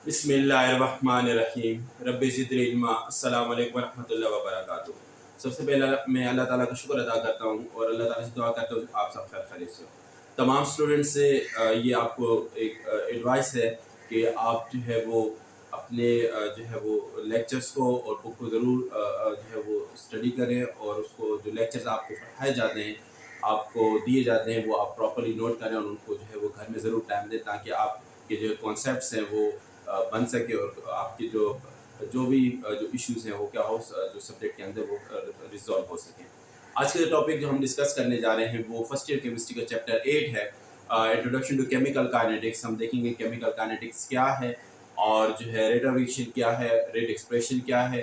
बिस्मिल्लाहिर्रहमानिर्रहीम रब्बि ज़िदनी इल्मा। अस्सलामु अलैकुम वरहमतुल्लाहि वबरकातुहू। सबसे पहला मैं अल्लाह ताला का शुक्र अदा करता हूँ और अल्लाह ताला से दुआ करता हूँ आप सब खैर खैरियत से हो। तमाम स्टूडेंट्स से ये आपको एक एडवाइस है कि आप जो है वो अपने जो है वो लेक्चर्स को और बुक को ज़रूर जो है वो स्टडी करें और उसको जो लेक्चर्स आपको पढ़ाए जाते हैं, आपको दिए जाते हैं, वो आप प्रॉपर्ली नोट करें और उनको जो है वो घर में ज़रूर टाइम दें ताकि आपके जो कॉन्सेप्ट्स हैं वो बन सके और आपकी जो जो भी जो इश्यूज हैं वो क्या हो जो सब्जेक्ट के अंदर वो रिजॉल्व हो सके। आज का जो टॉपिक जो हम डिस्कस करने जा रहे हैं वो फर्स्ट ईयर केमिस्ट्री का चैप्टर 8 है, इंट्रोडक्शन टू केमिकल काइनेटिक्स। हम देखेंगे केमिकल काइनेटिक्स क्या है और जो है रेट ऑफ रिएक्शन क्या है, रेट एक्सप्रेशन क्या है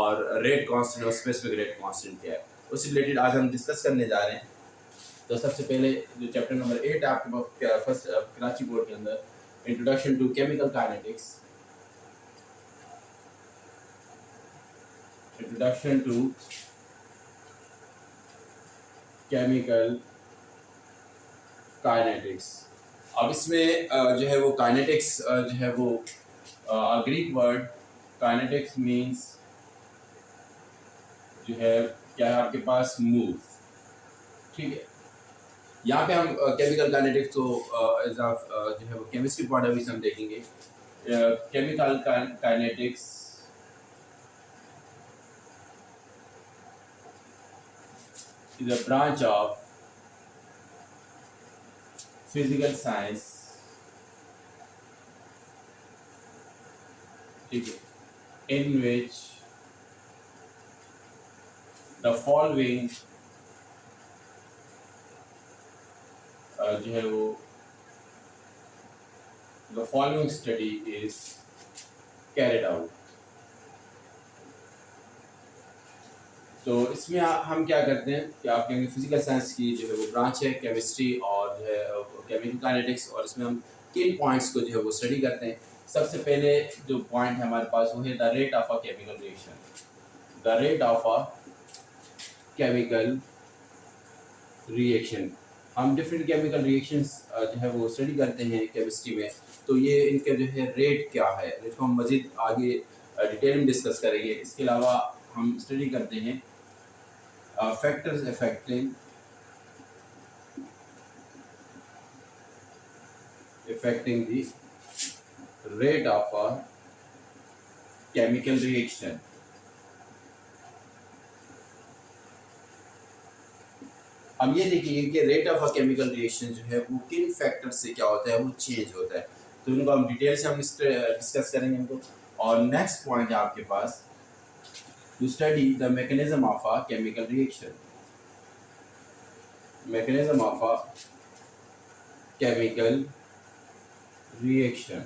और रेट कांस्टेंट और स्पेसिफिक रेट कांस्टेंट क्या है, उससे रिलेटेड आज हम डिस्कस करने जा रहे हैं। तो सबसे पहले जो चैप्टर नंबर 8 है आपके पास फर्स्ट कराची बोर्ड के अंदर, introduction to chemical kinetics. Introduction to chemical kinetics. अब इसमें जो है वो काइनेटिक्स जो है वो ग्रीक वर्ड काइनेटिक्स मींस जो है क्या है आपके पास मूव। ठीक है, यहाँ पे हम केमिकल काइनेटिक्स को जो है वो केमिस्ट्री पॉइंट ऑफ व्यू से हम देखेंगे। Chemical kinetics is a branch of physical science, ठीक है, in which the following जो है वो the following study is carried out। तो इसमें हम क्या करते हैं कि आप कहेंगे फिजिकल साइंस की जो है वो ब्रांच है केमिस्ट्री और जो है केमिकल काइनेटिक्स, और इसमें हम किन पॉइंट्स को जो है वो स्टडी करते हैं। सबसे पहले जो पॉइंट है हमारे पास वो है the rate of a chemical reaction. The rate of a chemical reaction, हम डिफरेंट केमिकल रिएक्शंस जो है वो स्टडी करते हैं केमिस्ट्री में। तो ये इनके जो है रेट क्या है, रेट को हम मज़ीद आगे डिटेल में डिस्कस करेंगे। इसके अलावा हम स्टडी करते हैं factors affecting the rate of a chemical reaction। अब ये देखिए कि rate of a chemical reaction जो है वो किन फैक्टर से क्या होता है, वो चेंज होता है। तो इनको हम डिटेल से हम डिस्कस करेंगे इनको। और नेक्स्ट पॉइंट है आपके पास to study the mechanism of a chemical reaction। mechanism of a chemical reaction।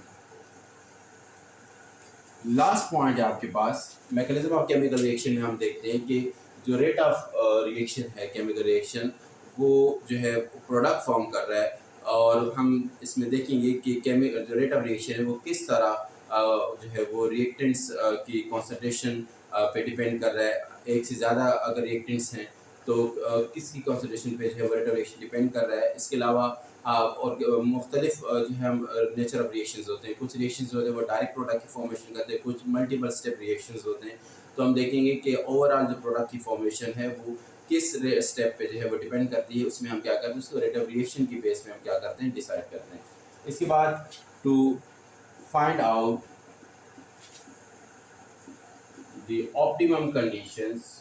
Last point है आपके पास मैकेनिज्म ऑफ केमिकल रिएक्शन में हम देखते हैं कि जो रेट ऑफ रिएक्शन है केमिकल रिएक्शन वो जो है प्रोडक्ट फॉर्म कर रहा है, और हम इसमें देखेंगे कि केमिकल जो रेट ऑफ रिएक्शन है वो किस तरह जो है वो रिएक्टेंट्स की कॉन्सेंट्रेशन पे डिपेंड कर रहा है। एक से ज़्यादा अगर रिएक्टेंट्स हैं तो किसकी कॉन्सेंट्रेशन पे जो है रेट ऑफ रिएक्शन डिपेंड कर रहा है। इसके अलावा और मुख्तलिफ जो है नेचर ऑफ रिएक्शंस होते हैं। कुछ रिएक्शंस होते हैं वो डायरेक्ट प्रोडक्ट की फॉर्मेशन करते हैं, कुछ मल्टीपल स्टेप रिएक्शंस होते हैं। तो हम देखेंगे कि ओवरऑल जो प्रोडक्ट की फॉर्मेशन है वो किस स्टेप पे जो है वो डिपेंड करती है। उसमें हम क्या करते हैं, उसको रेट ऑफ रिएक्शन की बेस में हम क्या करते हैं, डिसाइड करते हैं। इसके बाद to find out the optimum conditions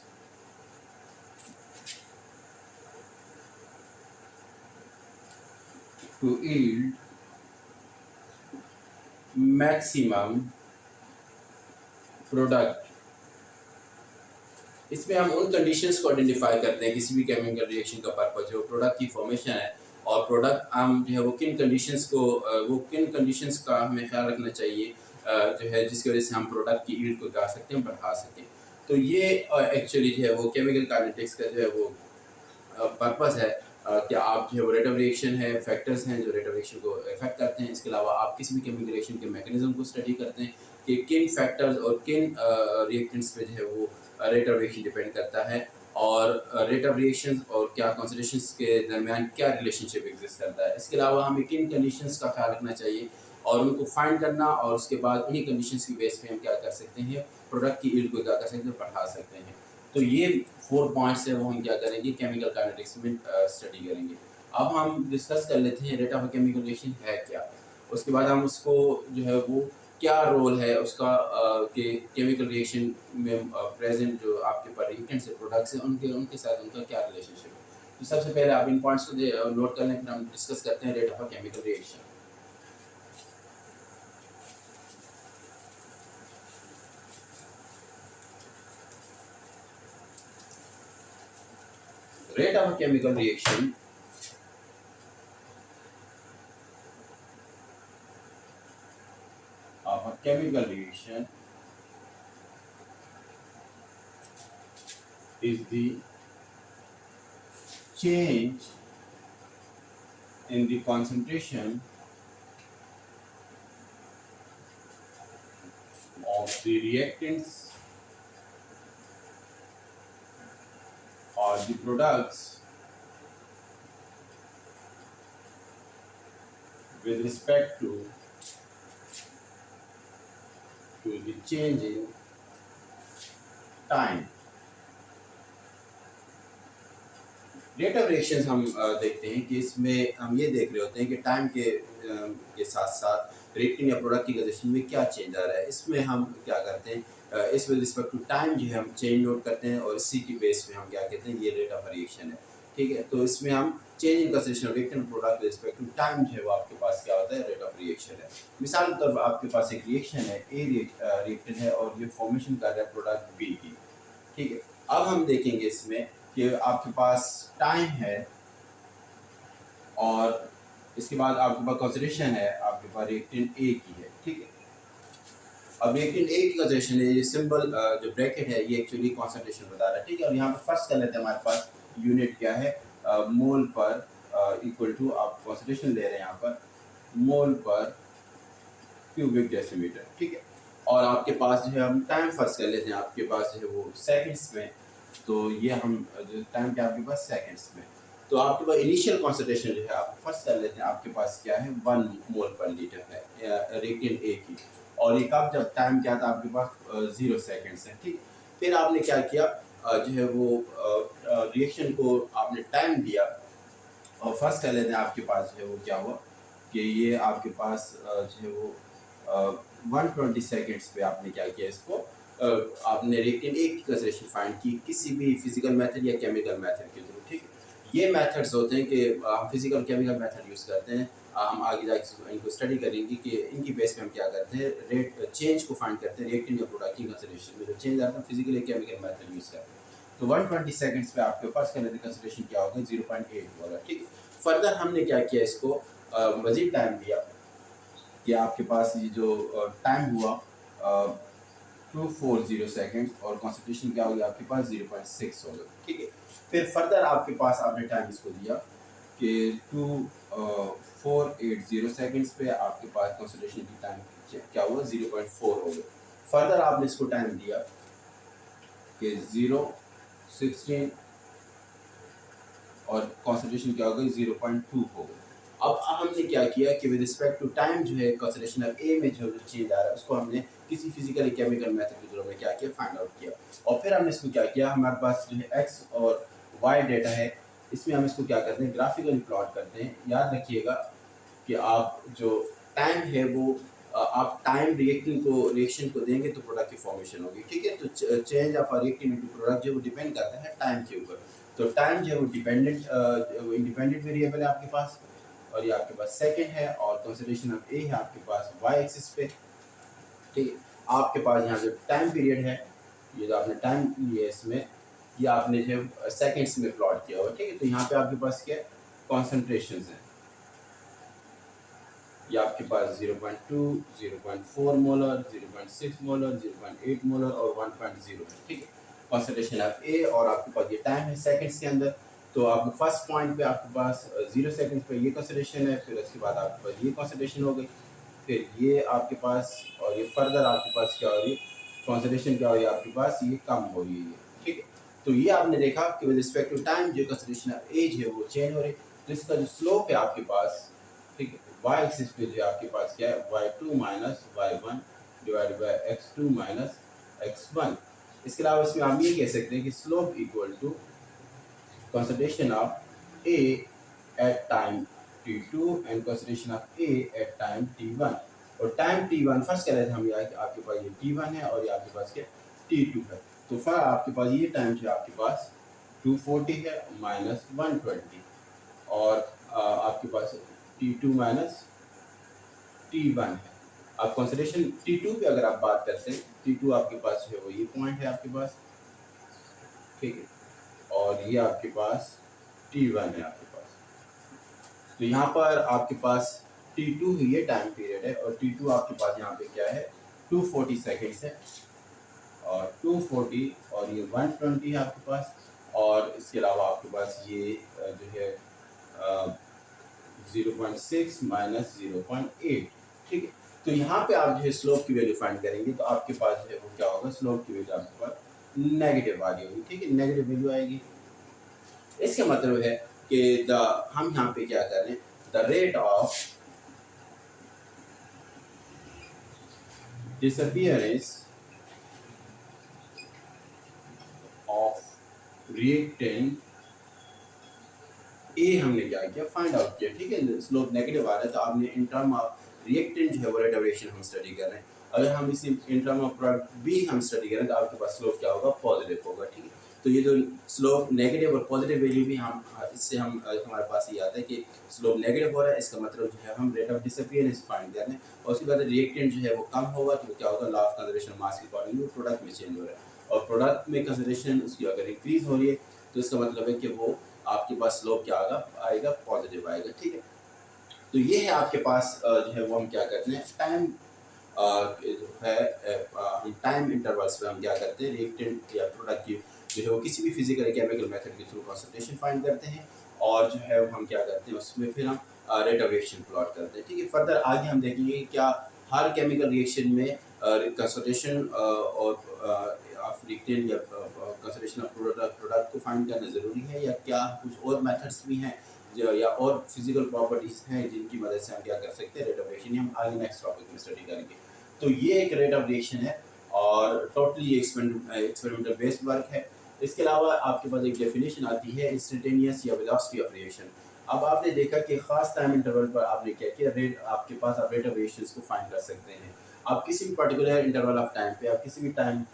to yield maximum product। इसमें हम उन कंडीशंस को आइडेंटिफाई करते हैं किसी भी केमिकल रिएक्शन का पर्पस जो प्रोडक्ट की फॉर्मेशन है, और प्रोडक्ट हम जो है वो किन कंडीशंस को वो किन कंडीशंस का हमें ख्याल रखना चाहिए जो है जिसकी वजह से हम प्रोडक्ट की यील्ड को क्या सकते हैं, बढ़ा सकें। तो ये एक्चुअली जो है वो केमिकल काइनेटिक्स का जो है वो पर्पस है कि आप जो है वो रेट ऑफ रिएक्शन है, फैक्टर्स हैं जो रेट ऑफ रिएक्शन को इफेक्ट करते हैं। इसके अलावा आप किसी भी केमिकल रिएक्शन के मैकेनिज्म को स्टडी करते हैं कि किन फैक्टर्स और किन रिएक्टेंट्स पे जो है वो रेट ऑफ रिएक्शन डिपेंड करता है, और रेट ऑफ रिएक्शन और क्या कॉन्सेंट्रेशंस के दरमियान क्या रिलेशनशिप एग्जिस्ट करता है। इसके अलावा हमें किन कंडीशंस का ख्याल रखना चाहिए और उनको फाइंड करना, और उसके बाद उन्हीं कंडीशंस की बेस पे हम क्या कर सकते हैं, प्रोडक्ट की यील्ड को क्या कर सकते हैं, बढ़ा सकते हैं। तो ये 4 पॉइंट्स है वो हम क्या करेंगे, केमिकल काइनेटिक्स में स्टडी करेंगे। अब हम डिस्कस कर लेते हैं रेट ऑफ केमिकल रिएक्शन है क्या। उसके बाद हम उसको जो है वो क्या रोल है उसका कि केमिकल रिएक्शन में प्रेजेंट जो आपके पर रिएक्टेंट्स है, प्रोडक्ट्स हैं, उनके उनके साथ उनका क्या रिलेशनशिप है। तो सबसे पहले आप इन पॉइंट्स को नोट कर लें, फिर हम डिस्कस करते हैं rate of chemical reaction. Rate of a chemical reaction is the change in the concentration of the reactants or the products with respect to the change in time। Rate of reactions हम देखते हैं कि इसमें हम ये देख रहे होते हैं कि टाइम के साथ साथ रिएक्टेंट या प्रोडक्ट की कंडीशन में क्या चेंज आ रहा है। इसमें हम क्या करते हैं, इस विद रिस्पेक्ट टू टाइम जो है हम चेंज नोट करते हैं, और इसी की बेस पे हम क्या कहते हैं, ये रेट ऑफ रिएक्शन है। ठीक है, तो इसमें हम change in consistent of reactant product with respect to time जो है वो आपके पास क्या होता है, रेट ऑफ रिएक्शन है। मिसाल के तौर पर आपके पास एक रिएक्शन है, ए रिएक्टेंट है और ये फॉर्मेशन कर रहा है प्रोडक्ट बी की। ठीक है, अब हम देखेंगे इसमें कि आपके पास टाइम है और इसके बाद आपके पास कंसिडरेशन है, आपके पास रिएक्टेंट ए की है। ठीक है, अब रिएक्टेंट ए की कंसिडरेशन है, ये सिंबल जो ब्रैकेट है ये एक्चुअली कंसंट्रेशन बता रहा है। ठीक है, और यहाँ पर फर्स्ट कर लेते हैं, हमारे पास यूनिट क्या है, मोल पर इक्वल टू आप कंसंट्रेशन ले रहे हैं यहाँ पर मोल पर क्यूबिक डेसीमीटर। ठीक है, और आपके पास जो है हम टाइम फर्स्ट कर लेते हैं, आपके पास जो है वो सेकंड्स में, तो ये हम टाइम क्या आपके पास सेकंड्स में, तो आपके पास इनिशियल कॉन्सेंट्रेशन जो है आप फर्स्ट कर लेते हैं, आपके पास क्या है 1 मोल पर लीटर है रिएक्टेंट ए की, और ये कब, जब टाइम क्या था आपके पास 0 सेकंड्स है। ठीक, फिर आपने क्या किया, जो है वो रिएक्शन को आपने टाइम दिया, और फर्स्ट कर लेते हैं आपके पास जो है वो क्या हुआ कि ये आपके पास जो है वो 120 सेकंड्स पे आपने क्या किया, इसको आपने रिएक्टेंट ए की कंसंट्रेशन फाइंड की किसी भी फिजिकल मेथड या केमिकल मेथड के थ्रू। ठीक, ये मेथड्स होते हैं कि हम फिजिकल केमिकल मेथड यूज़ करते हैं, हम आगे जाके इनको स्टडी करेंगे कि इनकी बेस पे हम क्या करते हैं, रेट चेंज को फाइंड करते हैं, रिएक्टेंट या प्रोडक्ट की कंसंट्रेशन में जो चेंज आता है फिजिकल या केमिकल मेथड यूज़ करते हैं। तो 120 सेकंड्स पे आपके फर्स्ट करने की कंसंट्रेशन क्या होगा, 0.8 होगा। ठीक, फर्दर हमने क्या किया, इसको मजीद टाइम दिया कि आपके पास ये जो टाइम हुआ 240 सेकेंड, और कॉन्सेंट्रेशन क्या होगी आपके पास 0.6 होगा। ठीक है, फिर फर्दर आपके पास आपने टाइम इसको दिया कि 2480 सेकेंड्स पे आपके पास कॉन्सेंट्रेशन की टाइम क्या हुआ 0.4 हो गया। फर्दर आपने इसको टाइम दिया कि 0.16 और कॉन्सेंट्रेशन क्या हो गई 0.2 हो गई। अब हमने क्या किया कि विद रिस्पेक्ट टू टाइम जो है कंसंट्रेशन ऑफ ए में जो चेंज आ रहा है उसको हमने किसी फिजिकल केमिकल मेथड के थ्रू में क्या किया, फाइंड आउट किया, और फिर हमने इसको क्या किया, हमारे पास जो है एक्स और वाई डेटा है, इसमें हम इसको क्या करते हैं, ग्राफिकली प्लॉट करते हैं। याद रखिएगा कि आप जो टाइम है वो आप टाइम रिएक्शन को देंगे तो प्रोडक्ट की फॉर्मेशन होगी। ठीक है, तो change of reactant into product जो डिपेंड करता है टाइम के ऊपर। तो टाइम जो है वो इंडिपेंडेंट वेरिएबल है आपके पास, और ये आपके पास सेकंड है, और कंसिडरेशन ऑफ ए है आपके पास वाई एक्सिस पे। ठीक है, आपके पास यहाँ जो टाइम पीरियड है, ये जो आपने टाइम लिया इसमें, ये आपने जो सेकंड्स में प्लॉट किया हुआ। ठीक है, तो यहाँ पे आपके पास क्या कॉन्सेंट्रेशन है, ये आपके पास 0.2, 0.4 मोलर, 0.6 मोलर, 0.8 मोलर और 1.0। ठीक है, कॉन्सेंट्रेशन ऑफ ए, और आपके पास ये टाइम है सेकंड्स के अंदर। तो आप फर्स्ट पॉइंट पे आपके पास 0 सेकंड पे ये कॉन्सेंट्रेशन है, फिर उसके बाद आपके पास ये कॉन्सेंट्रेशन हो गई, फिर ये आपके पास, और ये फर्दर आपके पास क्या हो रही है, कॉन्सेंट्रेशन क्या हो रही है आपके पास, ये कम हो रही है। ठीक है, तो ये आपने देखा कि विद रिस्पेक्ट टू टाइम जो कॉन्सेंट्रेशन ऑफ एज है वो चेंज हो रही है। तो इसका जो स्लोप है आपके पास, ठीक है, वाई एक्सिस पे जो आपके पास क्या है y2 minus y1 divide by x2 minus x1। इसके अलावा इसमें आप ये कह सकते हैं कि slope equal to concentration of A at time t2 and concentration of A at time t1। और टाइम t1 फर्स्ट कह रहे थे हम यहाँ कि आपके पास ये t1 है और ये आपके पास क्या t2 है। तो फिर आपके पास ये टाइम जो आपके पास 240 है माइनस 120 और आपके पास t2 माइनस t1 है। अब कंसिडरेशन t2 पे अगर आप बात करते हैं t2 आपके पास जो है वो ये पॉइंट है आपके पास, ठीक है, और ये आपके पास t1 है आपके पास। तो यहाँ पर आपके पास t2 ये टाइम पीरियड है और t2 आपके पास यहाँ पे क्या है 240 सेकेंड्स है और 240 और ये 120 है आपके पास और इसके अलावा आपके पास ये जो है 0.6 माइनस 0.8, ठीक है। तो यहाँ पे आप जो है स्लोप की वैल्यू फाइंड करेंगे तो आपके पास जो है वो क्या होगा, स्लोप की वैल्यू आपके पास नेगेटिव आ रही होगी, ठीक है, नेगेटिव वैल्यू आएगी। इसका मतलब है कि हम यहाँ पे क्या कर रहे हैं, the rate of disappearance of reactant A हमने क्या किया, फाइंड आउट किया, ठीक है। स्लोप नेगेटिव आ रहा है तो आपने इन टर्म ऑफ रिएक्टेंट जो है वो रेट ऑफ रिएक्शन हम स्टडी कर रहे हैं। अगर हम इसी in term of product B हम स्टडी करें तो आपके पास स्लोप क्या होगा, पॉजिटिव होगा, ठीक है। तो ये जो स्लोप नेगेटिव और पॉजिटिव वैल्यू भी हम इससे हम हमारे पास ये आता है कि स्लोप नेगेटिव हो रहा है, इसका मतलब जो है हम रेट ऑफ डिसअपीयरेंस फाइंड कर रहे हैं और उसके बाद रिएक्टेंट जो है वो कम होगा तो क्या होगा, लॉ ऑफ कंजर्वेशन मास के अकॉर्डिंग प्रोडक्ट में चेंज हो रहा है और प्रोडक्ट में कंजर्वेशन उसकी अगर इंक्रीज हो रही है तो इसका मतलब है कि वो आपके पास स्लोप क्या आएगा पॉजिटिव आएगा, ठीक है। तो ये है आपके पास जो है वो हम क्या करते हैं, टाइम जो है हम टाइम इंटरवल्स पे हम क्या करते हैं, रिएक्टेंट या प्रोडक्ट की जो है वो किसी भी फिजिकल या केमिकल मेथड के थ्रू कॉन्सेंट्रेशन फाइंड करते हैं और जो है हम क्या करते हैं उसमें फिर हम रेट ऑफ रिएक्शन प्लॉट करते हैं, ठीक है। फर्दर आगे हम देखेंगे कि क्या हर केमिकल रिएक्शन में कंसंट्रेशन और ऑफ रिएक्टेंट या कंसंट्रेशन ऑफ प्रोडक्ट को फाइंड करना ज़रूरी है या क्या कुछ और मेथड्स भी हैं जो या और फिजिकल प्रॉपर्टीज़ हैं जिनकी मदद से हम क्या कर सकते हैं, रेट ऑफ रिएक्शन हम आगे नेक्स्ट टॉपिक में स्टडी करेंगे। तो ये एक रेट ऑफ रिएक्शन है और टोटली एक्सपेरिमेंटल बेस्ड वर्क है। इसके अलावा आपके पास एक डेफिनेशन आती है इंस्टेंटेनियस या वेलोसिटी ऑफ रिएक्शन। अब आपने देखा कि खास टाइम इंटरवल पर आपने क्या किया, रेट आपके पास आप रेट ऑफ रिएक्शन को फाइंड कर सकते हैं। आप किसी भी पर्टिकुलर इंटरवल ऑफ टाइम पे आप किसी भी टाइम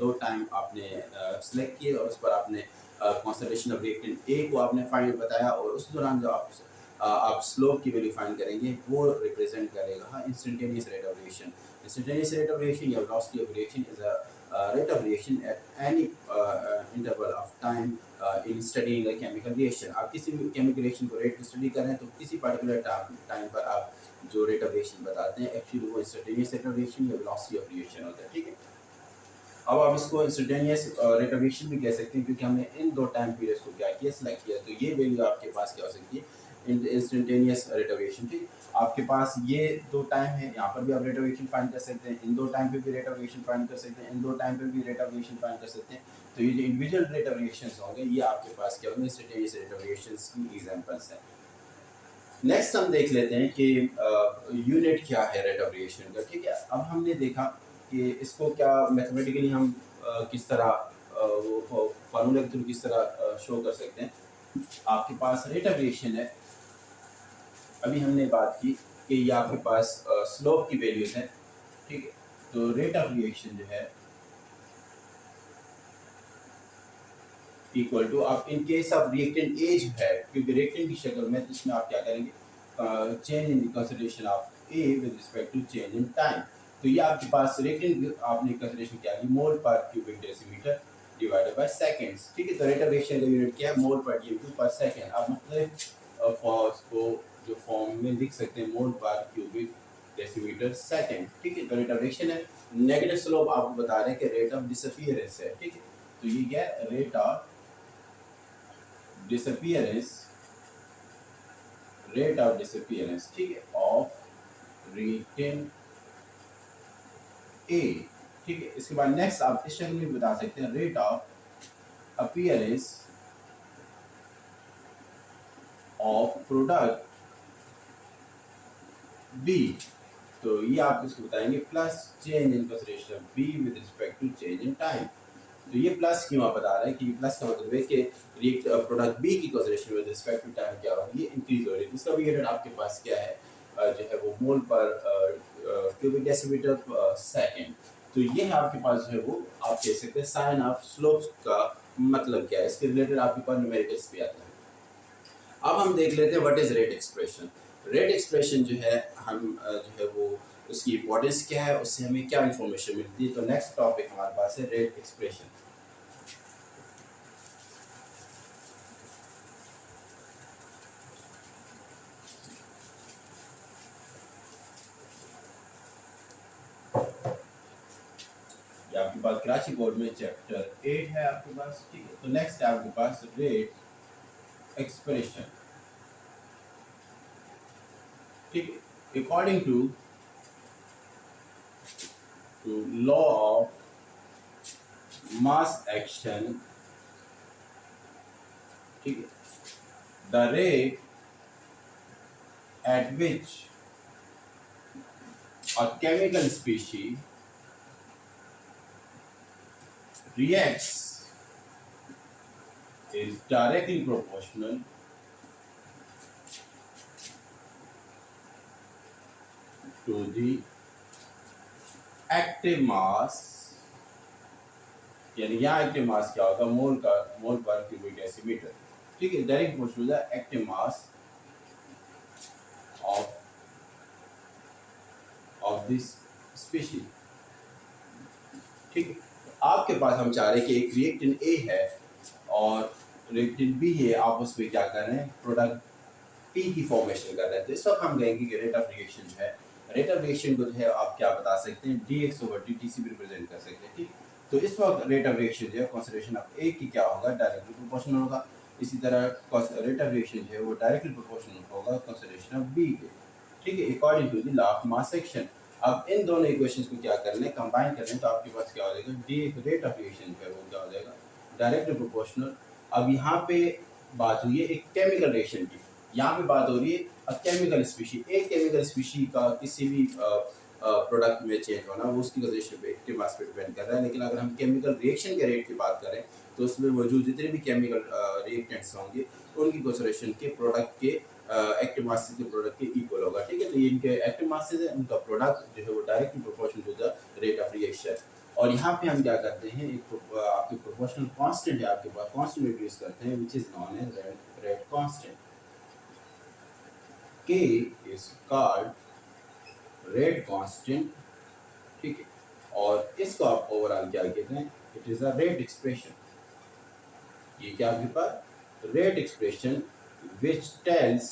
दो टाइम आपने सेलेक्ट किए और उस पर आपने कॉन्सेंट्रेशन ऑफ रिएक्टेंट ए को आपने फाइंड बताया और उस दौरान जो आप स्लोप की वैल्यू फाइंड करेंगे वो रिप्रेजेंट करेगा instantaneous rate of reaction. Instantaneous rate of reaction या velocity of reaction is a rate of reaction at any interval of time in studying a chemical reaction. आप किसी भी केमिकल रिएक्शन को rate को study कर रहे हैं तो किसी पर्टिकुलर टाइम पर आप जो रेट ऑफ रिएक्शन बताते हैं एक्चुअली वो इंस्टेंटेनियस रेट ऑफ रिएक्शन या वेलोसिटी ऑफ रिएक्शन होता है, ठीक है। अब आप इसको इंस्टेंटेनियस रेट ऑफ रिएक्शन भी कह सकते हैं क्योंकि हमने इन दो टाइम पीरियड्स को क्या किया, सिलेक्ट किया। तो ये वैल्यू आपके पास क्या हो सकती है, इंस्टेंटेनियस रेट ऑफ रिएक्शन, ठीक। आपके पास ये दो टाइम है, यहाँ पर भी आप रेट ऑफ रिएक्शन फाइंड कर सकते हैं, इन दो टाइम पे भी रेट ऑफ रिएक्शन फाइंड कर सकते हैं, इन दो टाइम पे भी रेट ऑफ रिएक्शन फाइंड कर सकते हैं। तो ये जो इंडिविजुअल रेट ऑफ रिएक्शंस होंगे ये आपके पास क्या होंगे, इंस्टेंटेनियस रेट ऑफ रिएक्शंस की एग्जांपल्स हैं। नेक्स्ट हम देख लेते हैं कि यूनिट क्या है रेट ऑफ रिएक्शन का, ठीक है। अब हमने देखा कि इसको क्या मैथमेटिकली हम किस तरह वो फार्मूला के थ्रू किस तरह शो कर सकते हैं। आपके पास रेट ऑफ रिएक्शन है, अभी हमने बात की कि ये आपके पास स्लोप की वैल्यूज हैं, ठीक है। तो रेट ऑफ रिएक्शन जो है इक्वल टू आप in case of reactant as है क्योंकि रिएक्टेंट की शक्ल में तो इसमें आप क्या करेंगे, change in consideration of A with respect to change in time. तो ये आपके पास रिएक्टेंट आपने कंसिडरेशन क्या की, मोल पर cubic decimetre divided by seconds, ठीक है। तो रेट ऑफ रिएक्शन का यूनिट क्या है, मोल पर क्यूबिक पर सेकंड। आप मतलब फॉर्स को जो फॉर्म में लिख सकते हैं मोल पर क्यूबिक डेसीमीटर सेकंड, ठीक है। तो रेट ऑफ रिएक्शन है। नेगेटिव स्लोप आपको बता रहे हैं कि रेट ऑफ डिसअपीयरेंस है, ठीक है। तो ये क्या है, rate of disappearance, rate of disappearance, ठीक है, of reactant A, ठीक है। इसके बाद नेक्स्ट आप इस शक्ल में बता सकते हैं rate of appearance of product B. तो ये आप इसको बताएंगे plus change in consideration of B with respect to change in time. तो ये प्लस क्यों आप बता रहे हैं कि प्लस का मतलब है कि प्रोडक्ट बी की consideration with respect to time क्या होगी, ये इंक्रीज हो रही है। इसका भी यूनिट आपके पास क्या है, जो है वो मोल पर क्यूबिक डेसीमीटर सेकंड। तो ये है आपके पास जो है वो आप कह सकते हैं साइन ऑफ स्लोप का मतलब क्या है, इसके रिलेटेड आपके पास न्यूमेरिकल्स भी आता है। अब हम देख लेते हैं what is rate expression. Rate expression जो है हम जो है वो उसकी इंपॉर्टेंस क्या है, उससे हमें क्या इन्फॉर्मेशन मिलती है। तो नेक्स्ट टॉपिक हमारे पास है रेट एक्सप्रेशन। ये आपके पास कराची बोर्ड में चैप्टर 8 है आपके पास, ठीक है। तो नेक्स्ट है आपके पास रेट एक्सप्रेशन, ठीक है। According to law of mass action, ठीक है, the rate at which a chemical species reacts is directly proportional to the active mass, यानी यहाँ एक्टिव मास क्या होगा, मोल पर क्यूबिक डेसीमीटर, ठीक है। Direct proportional to the active mass of this species, ठीक है। आपके पास हम चाह रहे हैं कि एक रिएक्टेंट ए है और रिएक्टेंट बी है, आप उस पर क्या कर रहे हैं, प्रोडक्ट पी की फॉर्मेशन कर रहे हैं। तो इस वक्त हम कहेंगे कि रेट ऑफ रिएक्शन जो है, रेट ऑफ रिएक्शन को जो है आप क्या बता सकते हैं, dx/dt से भी रिप्रेजेंट कर सकते हैं, ठीक। तो इस वक्त रेट ऑफ रिएक्शन जो है कंसंट्रेशन ऑफ ए की क्या होगा, डायरेक्टली प्रोपोर्शनल होगा। इसी तरह रेट ऑफ रिएक्शन जो है वो डायरेक्टली प्रोपोर्शनल होगा कंसंट्रेशन ऑफ बी के, ठीक है, according to the law of mass action. अब इन दोनों इक्वेशंस को क्या कर लें, कंबाइन कर लें, तो आपके पास क्या हो जाएगा, डी रेट ऑफ रिएक्शन जो है वो क्या हो जाएगा, डायरेक्टली प्रोपोर्शनल। अब यहाँ पे बात हुई है एक केमिकल रिएक्शन की, यहाँ पे बात हो रही है केमिकल स्पीशी, एक केमिकल स्पीशी का किसी भी प्रोडक्ट में चेंज होना वो उसकी कंसंट्रेशन पे एक्टिव मास पे डिपेंड कर रहा है। लेकिन अगर हम केमिकल रिएक्शन के रेट की बात करें तो उसमें मौजूद जितने भी केमिकल रिएक्टेंट्स होंगे उनकी कंसंट्रेशन के प्रोडक्ट के एक्टिव मास के प्रोडक्ट के इक्वल होगा, ठीक है। तो ये इनके एक्टिव मासेस है, उनका प्रोडक्ट जो है वो directly proportional to the rate of reaction. और यहाँ पे हम क्या करते हैं, एक आपकी प्रोपोर्शनल कांस्टेंट है आपके पास, कांस्टेंट इंट्रोड्यूस करते हैं which is known as rate constant. K is called rate constant, ठीक है। और इसको आप ओवरऑल क्या कहते हैं, it is a rate expression. ये क्या आपके पास rate expression which tells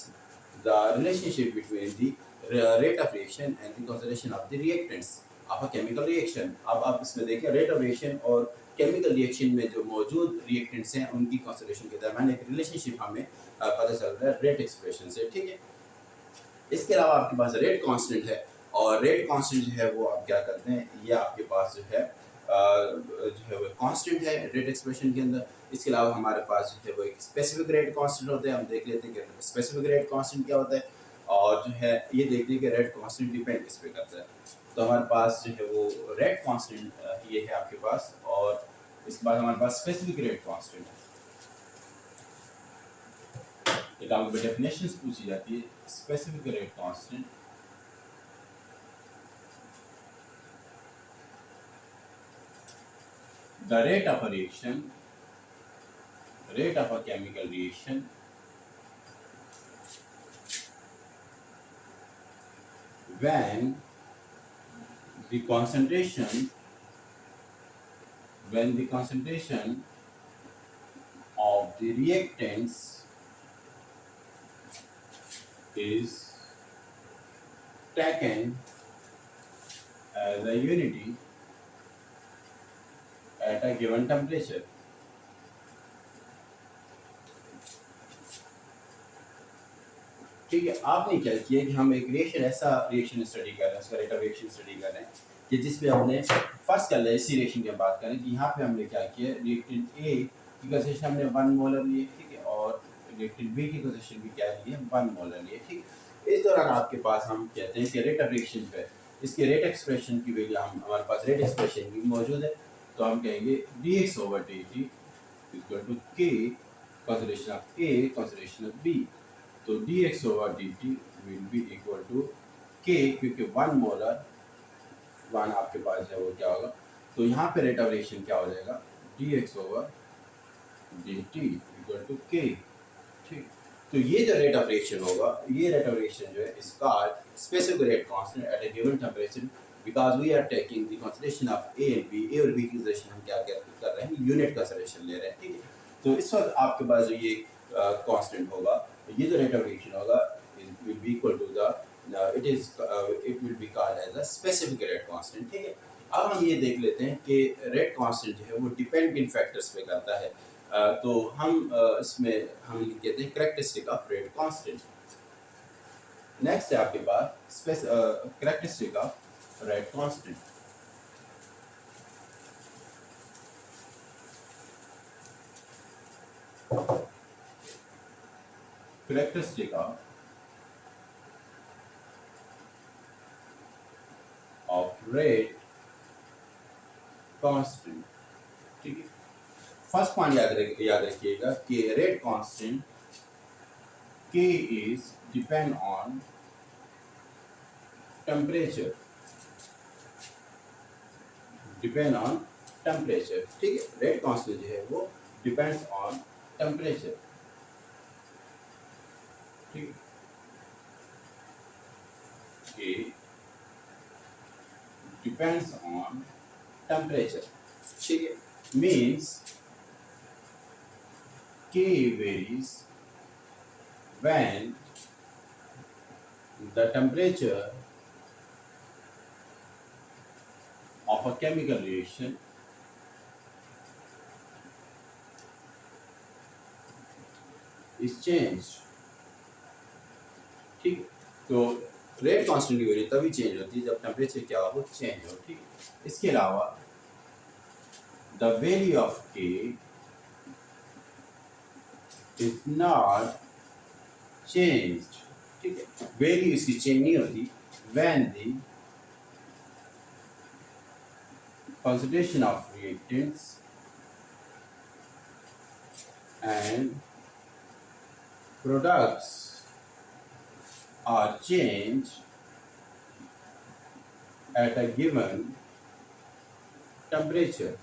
the relationship between the rate of reaction and the concentration of the reactants of a chemical reaction। अब आप इसमें देखिए रेट ऑफ रिएक्शन और केमिकल रिएक्शन में जो मौजूद रिएक्टेंट्स हैं उनकी कंसंट्रेशन के दरमियान एक रिलेशनशिप हमें पता चल रहा है रेट एक्सप्रेशन से, ठीक है। इसके अलावा आपके पास रेट कांस्टेंट है, और रेट कांस्टेंट जो है वो आप क्या करते हैं, ये आपके पास जो है वो कांस्टेंट है रेट एक्सप्रेशन के अंदर। इसके अलावा हमारे पास जो है वो एक स्पेसिफिक रेट कांस्टेंट होता है। हम देख लेते हैं कि स्पेसिफिक रेट कांस्टेंट क्या होता है, और जो है ये देखते हैं कि रेट कांस्टेंट डिपेंड किस पे करता है। तो हमारे पास जो है वो रेट कांस्टेंट ये है आपके पास, और इसके बाद हमारे पास स्पेसिफिक रेट कांस्टेंट है। एक आपको डेफिनेशंस पूछी जाती है, specific rate constant the rate of a reaction, rate of a chemical reaction when the concentration of the reactants is taken as a unity at a given temperature। ठीक है, आपने क्या किया कि हम एक रिएक्शन ऐसा रिएक्शन स्टडी कर रहे हैं, उसका रेट ऑफ रिएक्शन स्टडी कर रहे हैं कि जिसमें हमने फर्स्ट कर लिया, इसी रिएक्शन की बात करें कि यहाँ पे हमने क्या किया, रिएक्टेंट ए की कंसंट्रेशन हमने 1 मोलर लिए, ठीक है, और रिएक्टेंट बी की कंसंट्रेशन भी क्या लिए 1 मोलर लिए, ठीक। इस दौरान आपके पास हम कहते हैं कि रेट ऑफ रिएक्शन जो है, इसके रेट एक्सप्रेशन की वैल्यू हम हमारे पास रेट एक्सप्रेशन भी मौजूद है, तो हम कहेंगे dx/dt equal to k consideration of A consideration of B। तो dx/dt will be equal to k, क्योंकि 1 मोलर 1 आपके पास है वो क्या होगा, तो यहाँ पे रेट ऑफ रिएक्शन क्या हो जाएगा, dx/dt इक्वल टू k। ठीक, तो ये जो रेट ऑफ रिएक्शन होगा, ये रेट ऑफ रिएक्शन जो है इसका specific rate constant at a given temperature, because we are taking the consideration of A and B. A और बी की कंसिडरेशन हम क्या कर रहे हैं, यूनिट कंसिडरेशन ले रहे हैं। ठीक है, तो इस वक्त आपके पास जो ये कांस्टेंट होगा, ये जो रेट ऑफ रिएक्शन होगा will be equal to the it will be called as a specific rate constant. ठीक है, अब हम ये देख लेते हैं कि रेट कांस्टेंट जो है वो डिपेंड किन फैक्टर्स पे करता है। तो हम इसमें हम कहते हैं characteristic of rate constant. Next है आपके पास characteristic of rate constant. Characteristic of rate constant. ठीक है, फर्स्ट पॉइंट याद रखिएगा कि rate constant K is depend on temperature, depend on temperature. ठीक है, रेट कांस्टेंट जो है वो डिपेंड्स ऑन टेम्परेचर। ठीक है, डिपेंड्स ऑन टेम्परेचर। ठीक है, means K varies when the temperature of a chemical reaction is changed। ठीक है, तो रेट कांस्टेंट की वैल्यू तभी चेंज होती है जब टेम्परेचर क्या हो, चेंज हो। ठीक है, इसके अलावा the value of K is not changed. ठीक है, वैल्यू इसकी चेंज नहीं होती when the concentration of reactants and products are changed at a given temperature।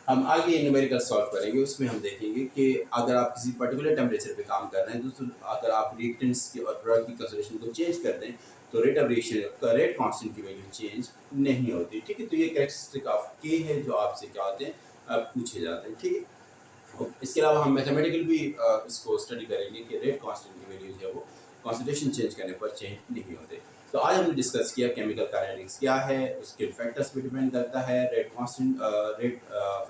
हम आगे न्यूमेरिकल सॉल्व करेंगे, उसमें हम देखेंगे कि अगर आप किसी पर्टिकुलर टेम्परेचर पे काम कर रहे हैं, तो अगर आप रिएक्टेंट्स की और प्रोडक्ट की कंसंट्रेशन को चेंज कर दें तो रेट ऑफ रिएक्शन का रेट कांस्टेंट की वैल्यू चेंज नहीं होती। ठीक है, तो ये कैरेक्टरिस्टिक ऑफ के है जो आपसे क्या होते हैं पूछे जाते हैं। ठीक है, इसके अलावा हम मैथमेटिकल भी इसको स्टडी करेंगे कि रेट कांस्टेंट की वैल्यू जो है वो कंसंट्रेशन चेंज करने पर चेंज नहीं होते। तो आज हमने डिस्कस किया केमिकल काइनेटिक्स क्या है, उसके फैक्टर्स पे डिपेंड करता है, रेट कांस्टेंट रेट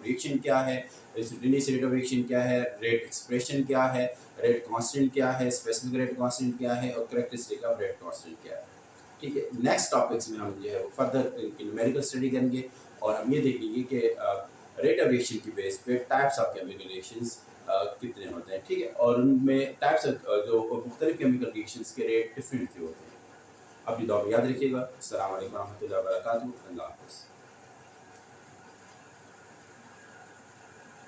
रिएक्शन क्या है, इनिशियल रेट ऑफ रिएक्शन क्या है, रेट एक्सप्रेशन क्या है, रेट कांस्टेंट क्या है, स्पेसिफिक रेट कांस्टेंट क्या है और कैरेक्टरिस्टिक ऑफ रेट कांस्टेंट क्या है। ठीक है, नेक्स्ट टॉपिक्स में हम जो है वो फर्दर न्यूमेरिकल स्टडी करेंगे और हम ये देखेंगे कि रेट ऑफ रिएक्शन की बेस पे टाइप्स ऑफ केमिकल रिएक्शंस कितने होते हैं। ठीक है, और उनमें टाइप्स जो मुख्तलिफ केमिकल रिएक्शंस के रेट डिफरेंट होते हैं। अपनी दुआ में याद रखिएगा। अस्सलाम वालेकुम रहमतुल्लाहि व बरकातहू। अल्लाह हाफ़िज़।